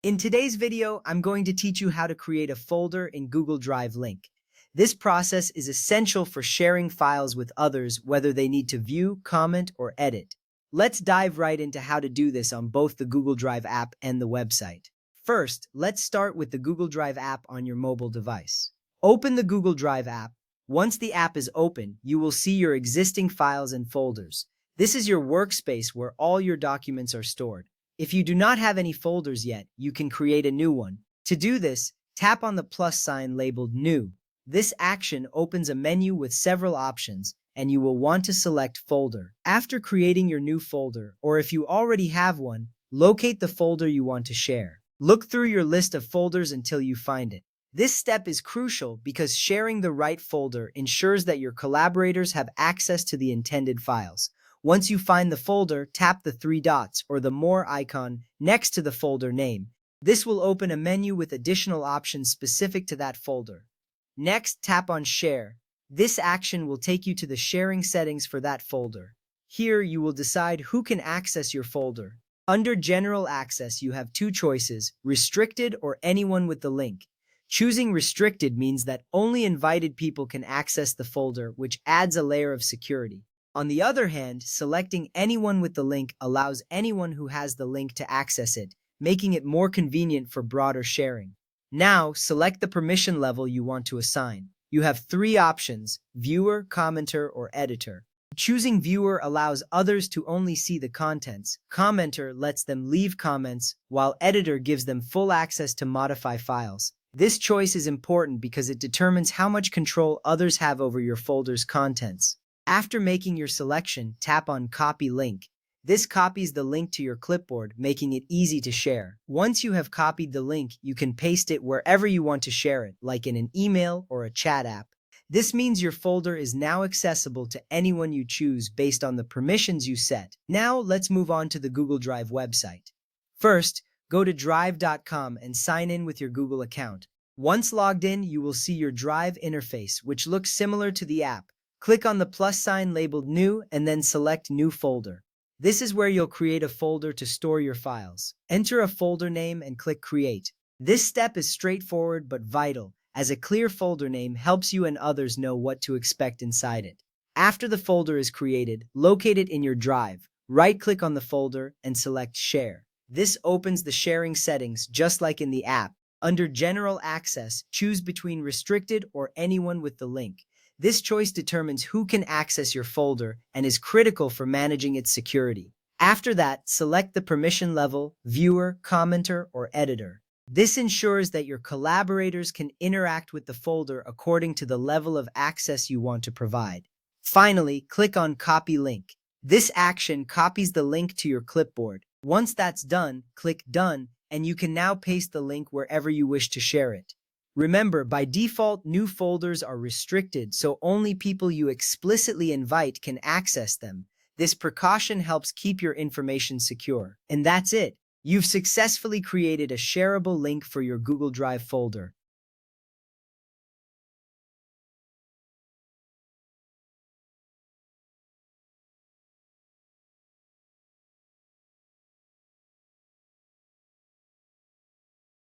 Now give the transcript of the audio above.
In today's video, I'm going to teach you how to create a folder in Google Drive Link. This process is essential for sharing files with others, whether they need to view, comment, or edit. Let's dive right into how to do this on both the Google Drive app and the website. First, let's start with the Google Drive app on your mobile device. Open the Google Drive app. Once the app is open, you will see your existing files and folders. This is your workspace where all your documents are stored. If you do not have any folders yet, you can create a new one. To do this, tap on the plus sign labeled New. This action opens a menu with several options, and you will want to select Folder. After creating your new folder, or if you already have one, locate the folder you want to share. Look through your list of folders until you find it. This step is crucial because sharing the right folder ensures that your collaborators have access to the intended files. Once you find the folder, tap the three dots or the More icon next to the folder name. This will open a menu with additional options specific to that folder. Next, tap on Share. This action will take you to the sharing settings for that folder. Here, you will decide who can access your folder. Under General Access, you have two choices, Restricted or anyone with the link. Choosing Restricted means that only invited people can access the folder, which adds a layer of security. On the other hand, selecting anyone with the link allows anyone who has the link to access it, making it more convenient for broader sharing. Now, select the permission level you want to assign. You have three options: Viewer, Commenter, or Editor. Choosing Viewer allows others to only see the contents. Commenter lets them leave comments, while Editor gives them full access to modify files. This choice is important because it determines how much control others have over your folder's contents. After making your selection, tap on Copy Link. This copies the link to your clipboard, making it easy to share. Once you have copied the link, you can paste it wherever you want to share it, like in an email or a chat app. This means your folder is now accessible to anyone you choose based on the permissions you set. Now, let's move on to the Google Drive website. First, go to drive.com and sign in with your Google account. Once logged in, you will see your Drive interface, which looks similar to the app. Click on the plus sign labeled New and then select New Folder. This is where you'll create a folder to store your files. Enter a folder name and click Create. This step is straightforward but vital, as a clear folder name helps you and others know what to expect inside it. After the folder is created, locate it in your Drive. Right-click on the folder and select Share. This opens the sharing settings just like in the app. Under General Access, choose between Restricted or anyone with the link. This choice determines who can access your folder and is critical for managing its security. After that, select the permission level, Viewer, Commenter, or Editor. This ensures that your collaborators can interact with the folder according to the level of access you want to provide. Finally, click on Copy Link. This action copies the link to your clipboard. Once that's done, click Done, and you can now paste the link wherever you wish to share it. Remember, by default, new folders are restricted, so only people you explicitly invite can access them. This precaution helps keep your information secure. And that's it. You've successfully created a shareable link for your Google Drive folder.